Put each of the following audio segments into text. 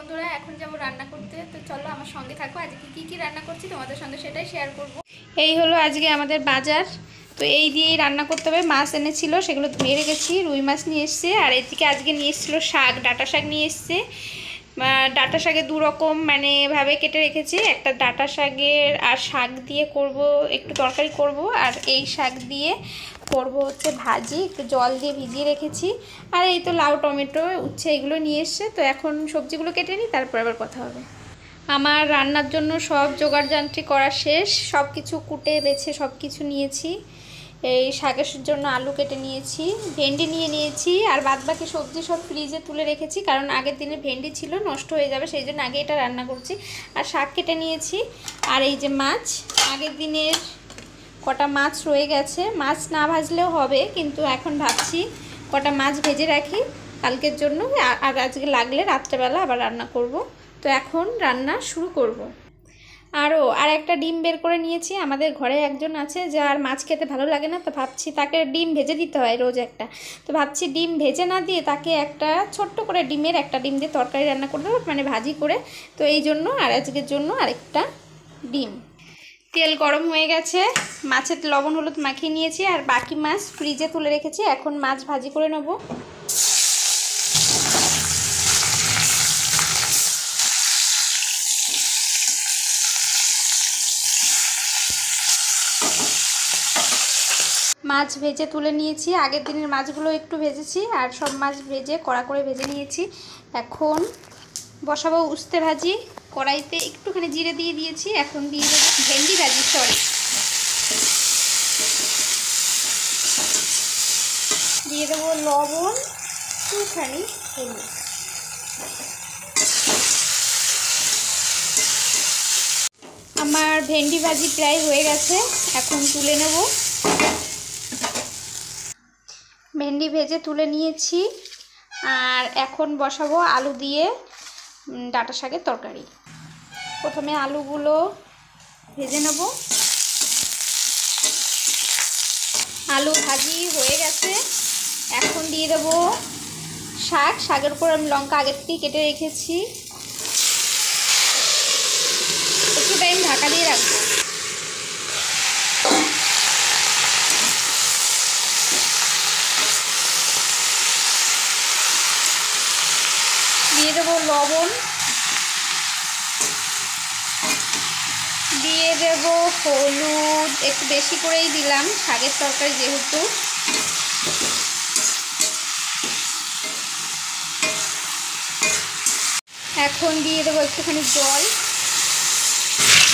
বন্ধুরা, এখন যাবো রান্না করতে। তো চলো আমার সঙ্গে থাকো। আজকে কি রান্না করছি তোমাদের সঙ্গে সেটাই শেয়ার করব। এই হলো আজকে আমাদের বাজার। তো এই দিয়েই রান্না করতে হবে। মাছ এনেছিল, সেগুলো ধুয়ে রেখেছি। রুই মাছ নিয়ে এসছে, আর এদিকে আজকে নিয়ে এসেছিলো শাক, ডাঁটা শাক নিয়ে এসছে। ডাঁটা শাকে দু রকম ভাবে কেটে রেখেছি। একটা ডাঁটা শাকের আর শাক দিয়ে করব, একটু তরকারি করব, আর এই শাক দিয়ে করব হচ্ছে ভাজি, একটু জল দিয়ে ভিজিয়ে রেখেছি। আর এই তো লাউ, টমেটো, উচ্ছে এগুলো নিয়ে এসছে। তো এখন সবজিগুলো কেটে নিই, তারপর আবার কথা হবে। আমার রান্নার জন্য সব জোগাড় যান্ত্রী করা শেষ। সব কিছু কুটে বেছে সব কিছু নিয়েছি। এই শাকের জন্য আলু কেটে নিয়েছি, ভেন্ডি নিয়ে নিয়েছি, আর বাদবাকি সবজি সব ফ্রিজে তুলে রেখেছি, কারণ আগের দিনে ভেন্ডি ছিল, নষ্ট হয়ে যাবে, সেই জন্য আগে এটা রান্না করছি। আর শাক কেটে নিয়েছি। আর এই যে মাছ, আগের দিনের কটা মাছ রয়ে গেছে। মাছ না ভাজলেও হবে, কিন্তু এখন ভাবছি কটা মাছ ভেজে রাখি কালকের জন্য, আর আজকে লাগলে রাত্রেবেলা আবার রান্না করব। তো এখন রান্না শুরু করব। আর একটা ডিম বের করে নিয়েছি। আমাদের ঘরে একজন আছে যার মাছ খেতে ভালো লাগে না, তো ভাবছি তাকে ডিম ভেজে দিতে হয় রোজ একটা। তো ভাবছি ডিম ভেজে না দিয়ে তাকে একটা ছোট্ট করে একটা ডিম দিয়ে তরকারি রান্না করে দেবো, ভাজি করে। তো এই জন্য আর আজকের জন্য আরেকটা ডিম। তেল গরম হয়ে গেছে, মাছের লবণ হলুদ মাখিয়ে নিয়েছি, আর বাকি মাছ ফ্রিজে তুলে রেখেছি। এখন মাছ ভাজি করে নেব। মাছ ভেজে তুলে নিয়েছি। আগের দিনের মাছগুলো একটু ভেজেছি, আর সব মাছ ভেজে কড়া করে ভেজে নিয়েছি। এখন বসাবো উস্তে ভাজি। কড়াইতে একটুখানি জিরে দিয়ে দিয়েছি। এখন দিয়ে দেবো ভেন্ডি ভাজি, দিয়ে দেবো লবণ, একটুখানি হলুদ। আমার ভেন্ডি ভাজি প্রায় হয়ে গেছে, এখন তুলে নেব। ভেন্ডি ভেজে তুলে নিয়েছি, আর এখন বসাবো আলু দিয়ে ডাঁটা শাকের তরকারি। প্রথমে আলুগুলো ভেজে নেব। আলু ভাজি হয়ে গেছে, এখন দিয়ে দেবো শাক। শাকের উপর আমি লঙ্কা আগের থেকেই কেটে রেখেছি। একটু টাইম ঢাকা দিয়ে রাখবো। দিয়ে দেবো লবণ, দিয়ে দেবো হলুদ, একটু বেশি করেই দিলাম শাকের তরকারি যেহেতু। এখন দিয়ে দেবো একটুখানি জল।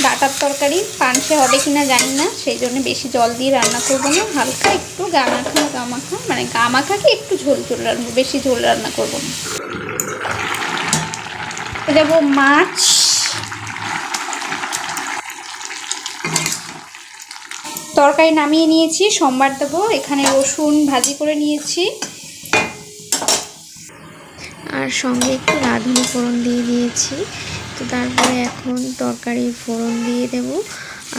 ডাঁটার তরকারি পানসে হবে কিনা জানি না, সেই জন্য বেশি জল দিয়ে রান্না করবো না। হালকা একটু গা মাখা কি একটু ঝোল রান্না, বেশি ঝোল রান্না করবো না। দেবো মাছ, তরকারি নামিয়ে নিয়েছি, সম্বার দেবো। এখানে রসুন ভাজি করে নিয়েছি, আর সঙ্গে একটু রাঁধুনি ফোড়ন দিয়ে দিয়েছি। তো তারপরে এখন তরকারি ফোড়ন দিয়ে দেব।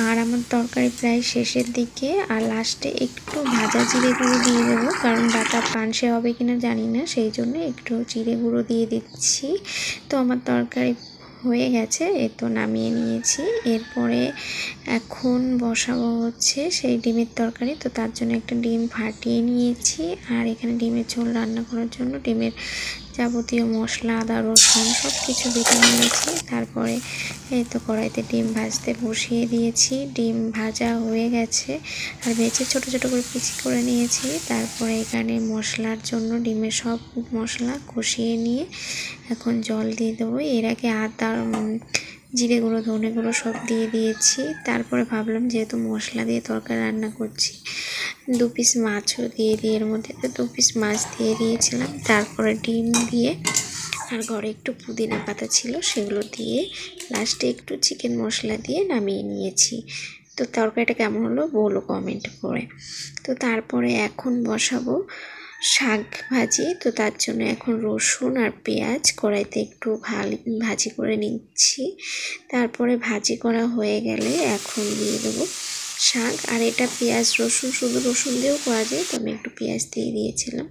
আর আমার তরকারি প্রায় শেষের দিকে, আর লাস্টে একটু ভাজা জিরে গুঁড়ো দিয়ে দেবো, কারণ ডাঁটা পানসে হবে কিনা জানি না, সেই জন্য একটু জিরে গুঁড়ো দিয়ে দিচ্ছি। তো আমার তরকারি হয়ে গেছে, তো নামিয়ে নিয়েছি। এরপরে এখন বসাবো হচ্ছে সেই ডিমের তরকারি। তো তার জন্য একটা ডিম ফাটিয়ে নিয়েছি, আর এখানে ডিমের ঝোল রান্না করার জন্য ডিমের যাবতীয় মশলা, আদা রসুন সব কিছু বেটে নিয়েছি। তারপরে এই তো কড়াইতে ডিম ভাজতে বসিয়ে দিয়েছি। ডিম ভাজা হয়ে গেছে, আর ভেজে ছোট ছোট করে পিচি করে নিয়েছি। তারপরে এখানে মশলার জন্য ডিমের সব মশলা কষিয়ে নিয়ে এখন জল দিয়ে দেবো। এর আগে আদা, জিরে গুঁড়ো, ধনে গুঁড়ো সব দিয়ে দিয়েছি। তারপরে ভাবলাম যেহেতু মশলা দিয়ে তরকারি রান্না করছি, 2 পিস মাছও দিয়ে দিই এর মধ্যে। তো 2 পিস মাছ দিয়ে দিয়েছিলাম। তারপরে ডিম দিয়ে, আর ঘরে একটু পুদিনা পাতা ছিল, সেগুলো দিয়ে লাস্টে একটু চিকেন মশলা দিয়ে নামিয়ে নিয়েছি। তো তরকারিটা কেমন হলো বলো কমেন্ট করে। তো তারপরে এখন বসাবো শাক ভাজি। তো তার জন্য এখন রসুন আর পেঁয়াজ কড়াইতে একটু ভাজি করে নিচ্ছি। তারপরে ভাজি করা হয়ে গেলে এখন দিয়ে দেবো শাক। আর এটা পেঁয়াজ রসুন, শুধু রসুন দিয়েও করা যায়, তো আমি একটু পেঁয়াজ দিয়ে দিয়েছিলাম।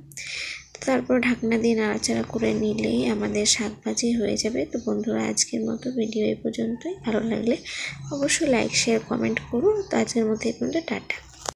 তো তারপর ঢাকনা দিয়ে নাড়াচাড়া করে নিলেই আমাদের শাক ভাজি হয়ে যাবে। তো বন্ধুরা, আজকের মতো ভিডিও এই পর্যন্তই। ভালো লাগলে অবশ্যই লাইক, শেয়ার, কমেন্ট করুন। তো আজকের মতো এই পর্যন্ত, টাটা।